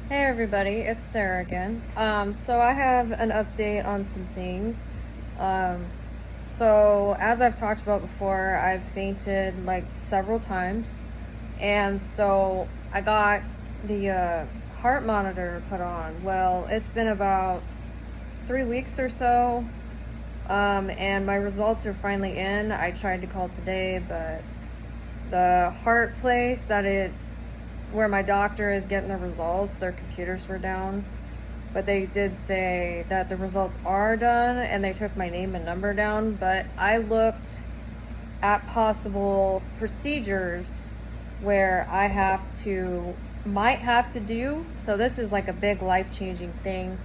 Hey everybody, it's Sarah again. So I have an update on some things. Um, so as I've talked about before, I've fainted like several times, and so I got the heart monitor put on. Well, it's been about 3 weeks or so, and my results are finally in. I tried to call today, but the heart place where my doctor is getting the results, their computers were down. But they did say that the results are done and they took my name and number down. But I looked at possible procedures where might have to do. So this is like a big life changing thing,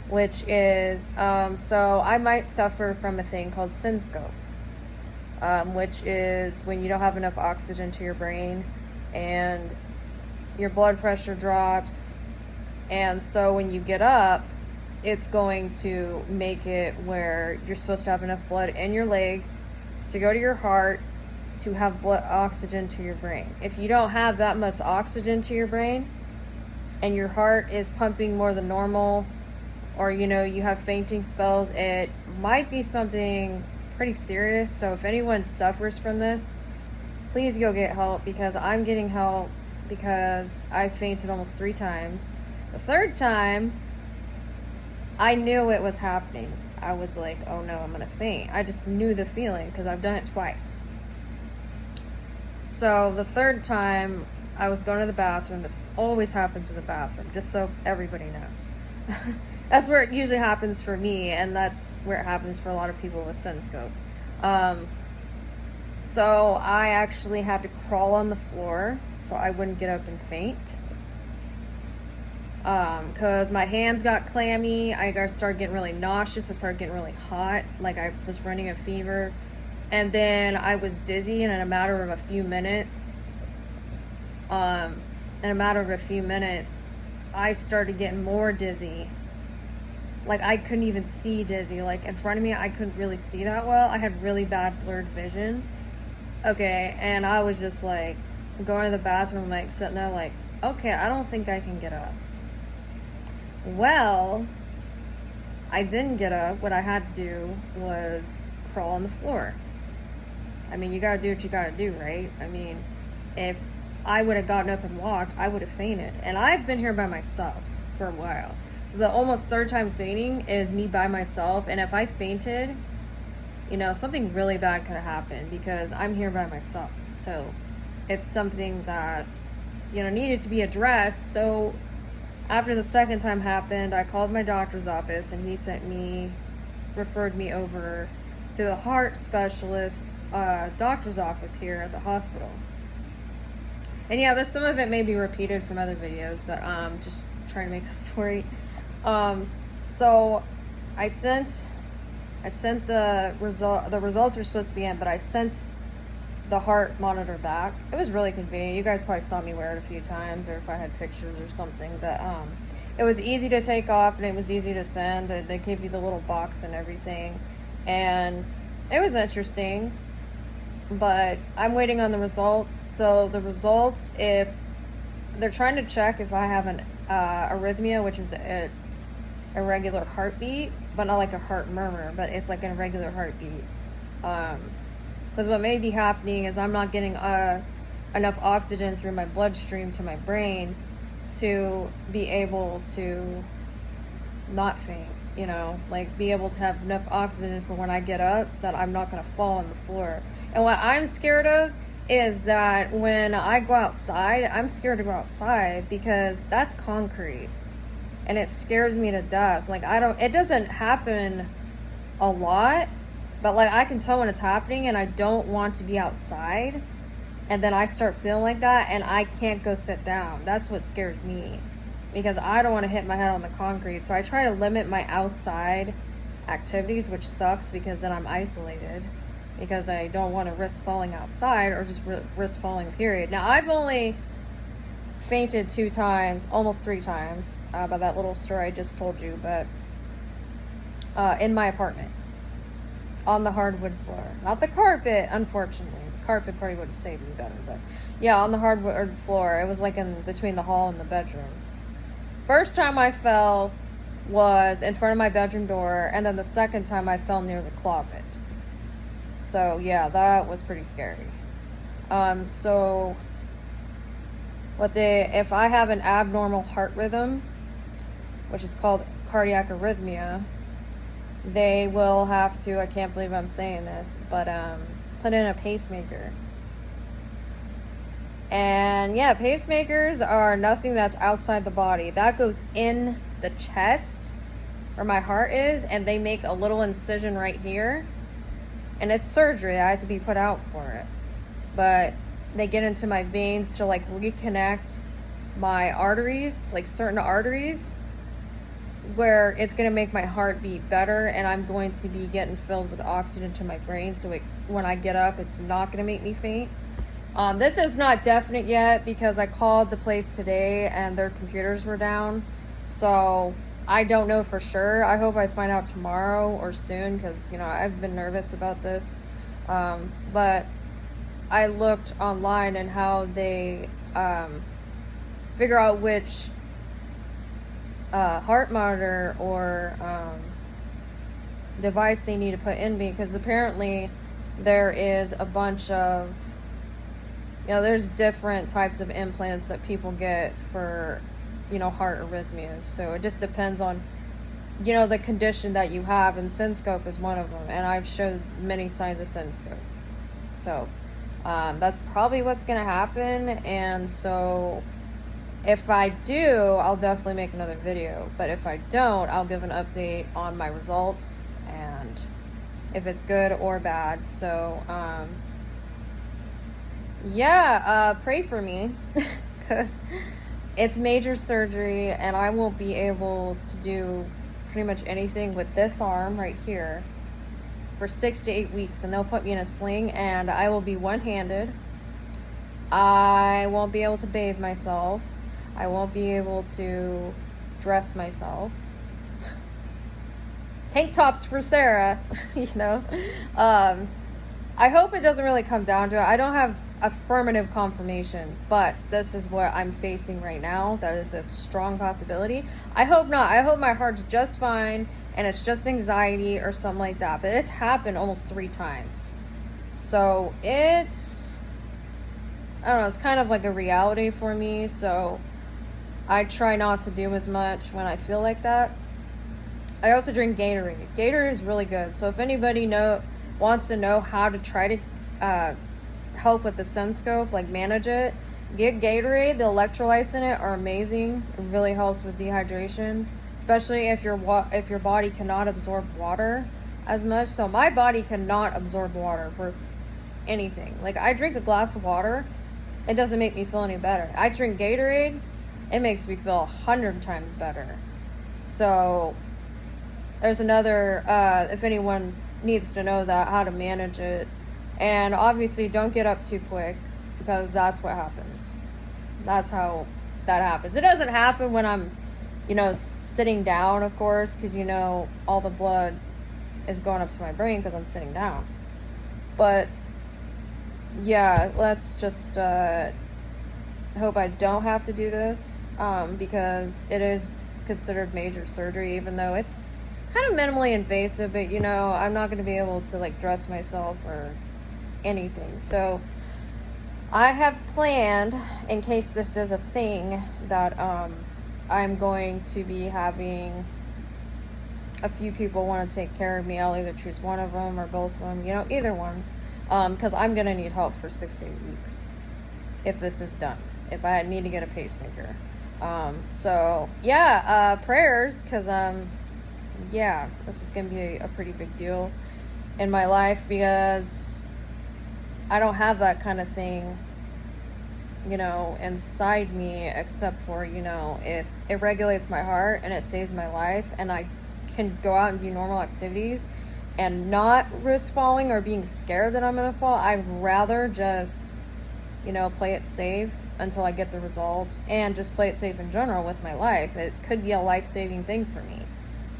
which is, so I might suffer from a thing called SynScope, which is when you don't have enough oxygen to your brain and your blood pressure drops, and so when you get up, it's going to make it where you're supposed to have enough blood in your legs to go to your heart to have blood oxygen to your brain. If you don't have that much oxygen to your brain and your heart is pumping more than normal, or you have fainting spells, it might be something pretty serious. So if anyone suffers from this, please go get help, because I'm getting help because I fainted almost 3 times. The third time, I knew it was happening. I was like, oh no, I'm gonna faint. I just knew the feeling because I've done it twice. So the third time, I was going to the bathroom. This always happens in the bathroom, just so everybody knows. That's where it usually happens for me, and that's where it happens for a lot of people with SynScope. So I actually had to crawl on the floor so I wouldn't get up and faint. Because my hands got clammy. I started getting really nauseous. I started getting really hot, like I was running a fever. And then I was dizzy, and in a matter of a few minutes, I started getting more dizzy. Like I couldn't even see dizzy. Like in front of me, I couldn't really see that well. I had really bad blurred vision. Okay, and I was just like going to the bathroom, like sitting there, like, okay, I don't think I can get up. Well, I didn't get up. What I had to do was crawl on the floor. I mean, you gotta do what you gotta do, right? I mean, if I would have gotten up and walked, I would have fainted. And I've been here by myself for a while. So the almost third time fainting is me by myself. And if I fainted, something really bad could have happened because I'm here by myself. So it's something that, needed to be addressed. So after the second time happened, I called my doctor's office and he referred me over to the heart specialist doctor's office here at the hospital. And yeah, some of it may be repeated from other videos, but just trying to make a story. So I sent the result. The results are supposed to be in, but I sent the heart monitor back. It was really convenient. You guys probably saw me wear it a few times, or if I had pictures or something. But it was easy to take off, and it was easy to send. They gave you the little box and everything, and it was interesting. But I'm waiting on the results. So the results, if they're trying to check if I have an arrhythmia, which is a irregular heartbeat, but not like a heart murmur, but it's like an irregular heartbeat. Because what may be happening is I'm not getting enough oxygen through my bloodstream to my brain to be able to not faint, like be able to have enough oxygen for when I get up that I'm not going to fall on the floor. And what I'm scared of is that when I go outside, I'm scared to go outside because that's concrete and it scares me to death. Like it doesn't happen a lot, but like I can tell when it's happening and I don't want to be outside, and then I start feeling like that and I can't go sit down. That's what scares me, because I don't want to hit my head on the concrete. So I try to limit my outside activities, which sucks because then I'm isolated, because I don't want to risk falling outside or just risk falling, period. Now, I've only fainted 2 times, almost 3 times, by that little story I just told you, but in my apartment, on the hardwood floor. Not the carpet, unfortunately. The carpet probably would have saved me better, but yeah, on the hardwood floor. It was like in between the hall and the bedroom. First time I fell was in front of my bedroom door, and then the second time I fell near the closet. So yeah, that was pretty scary. So if I have an abnormal heart rhythm, which is called cardiac arrhythmia, they will have to, I can't believe I'm saying this, but put in a pacemaker. And yeah, pacemakers are nothing that's outside the body. That goes in the chest where my heart is, and they make a little incision right here. And it's surgery. I had to be put out for it. But they get into my veins to like reconnect my arteries, like certain arteries, where it's going to make my heart beat better, and I'm going to be getting filled with oxygen to my brain, so when I get up, it's not going to make me faint. This is not definite yet because I called the place today and their computers were down, so I don't know for sure. I hope I find out tomorrow or soon because, you know, I've been nervous about this. But I looked online and how they figure out which heart monitor or device they need to put in me, because apparently there is a bunch of, you know, there's different types of implants that people get for, you know, heart arrhythmias. So it just depends on, you know, the condition that you have, and Synscope is one of them, and I've showed many signs of Synscope. So that's probably what's gonna happen. And so if I do, I'll definitely make another video, but if I don't, I'll give an update on my results and if it's good or bad. So yeah, pray for me because it's major surgery and I won't be able to do pretty much anything with this arm right here for 6 to 8 weeks, and they'll put me in a sling and I will be one-handed. I won't be able to bathe myself. I won't be able to dress myself. Tank tops for Sarah, you know. I hope it doesn't really come down to it. I don't have affirmative confirmation, but this is what I'm facing right now. That is a strong possibility. I hope not. I hope my heart's just fine and it's just anxiety or something like that. But it's happened almost 3 times. So it's, I don't know, it's kind of like a reality for me. So I try not to do as much when I feel like that. I also drink Gatorade. Gatorade is really good. So if anybody wants to know how to try to help with the Synscope, like manage it, get Gatorade. The electrolytes in it are amazing. It really helps with dehydration, especially if your body cannot absorb water as much. So my body cannot absorb water for anything. Like I drink a glass of water, it doesn't make me feel any better. I drink Gatorade, it makes me feel 100 times better. So there's another, if anyone needs to know that, how to manage it. And obviously don't get up too quick because that's what happens. That's how that happens. It doesn't happen when I'm, you know, sitting down, of course, because, you know, all the blood is going up to my brain because I'm sitting down. But yeah, let's just hope I don't have to do this because it is considered major surgery, even though it's kind of minimally invasive. But, you know, I'm not going to be able to like dress myself or anything. So I have planned, in case this is a thing, that I'm going to be having a few people want to take care of me. I'll either choose one of them or both of them, you know, either one, because I'm going to need help for 6 to 8 weeks if this is done, if I need to get a pacemaker. So yeah, prayers, because yeah, this is going to be a pretty big deal in my life because I don't have that kind of thing, you know, inside me, except for, you know, if it regulates my heart and it saves my life and I can go out and do normal activities and not risk falling or being scared that I'm going to fall, I'd rather just, you know, play it safe until I get the results and just play it safe in general with my life. It could be a life-saving thing for me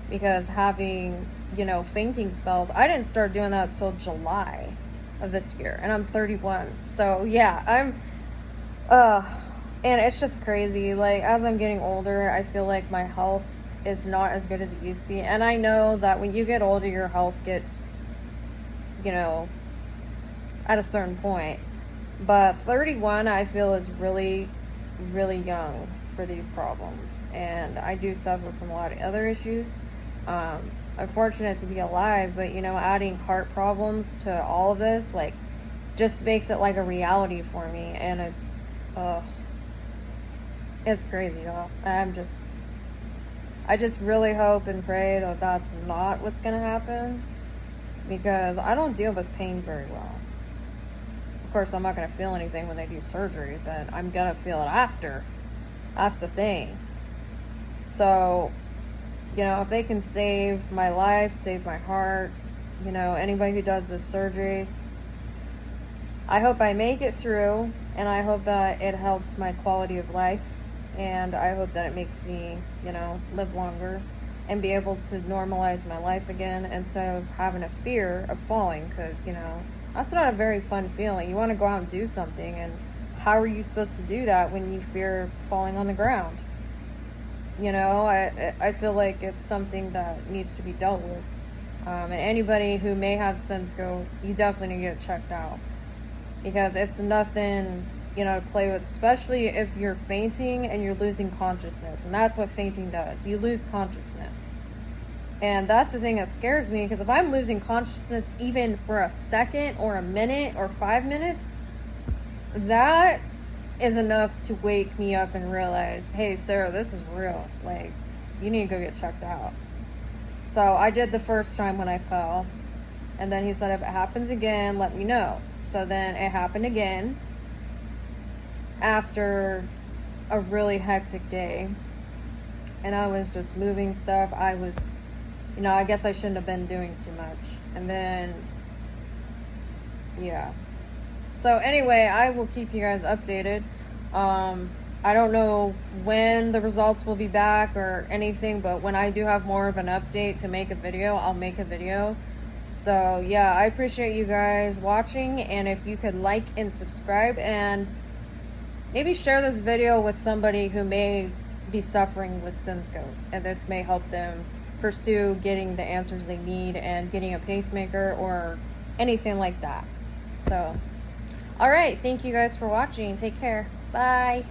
because having, you know, fainting spells, I didn't start doing that till July of this year and I'm 31. So yeah, And it's just crazy. Like, as I'm getting older, I feel like my health is not as good as it used to be. And I know that when you get older, your health gets, you know, at a certain point. But 31, I feel, is really, really young for these problems. And I do suffer from a lot of other issues. I'm fortunate to be alive, but, adding heart problems to all of this, like, just makes it like a reality for me. And it's crazy, y'all. I just really hope and pray that that's not what's gonna happen, because I don't deal with pain very well. Of course, I'm not gonna feel anything when they do surgery, but I'm gonna feel it after. That's the thing. So, if they can save my life, save my heart, anybody who does this surgery, I hope I make it through, and I hope that it helps my quality of life, and I hope that it makes me, live longer and be able to normalize my life again instead of having a fear of falling, because, that's not a very fun feeling. You want to go out and do something, and how are you supposed to do that when you fear falling on the ground? I feel like it's something that needs to be dealt with. And anybody who may have SensGo, you definitely need to get it checked out, because it's nothing, to play with, especially if you're fainting and you're losing consciousness. And that's what fainting does. You lose consciousness. And that's the thing that scares me, because if I'm losing consciousness even for a second or a minute or 5 minutes, that is enough to wake me up and realize, hey, Sarah, this is real. Like, you need to go get checked out. So I did the first time when I fell. And then he said, if it happens again, let me know. So then it happened again after a really hectic day. And I was just moving stuff. I was, I guess I shouldn't have been doing too much. And then, yeah. So anyway, I will keep you guys updated. I don't know when the results will be back or anything, but when I do have more of an update to make a video, I'll make a video. So yeah, I appreciate you guys watching, and if you could like and subscribe, and maybe share this video with somebody who may be suffering with SensGo, and this may help them pursue getting the answers they need and getting a pacemaker or anything like that. So, alright, thank you guys for watching. Take care. Bye.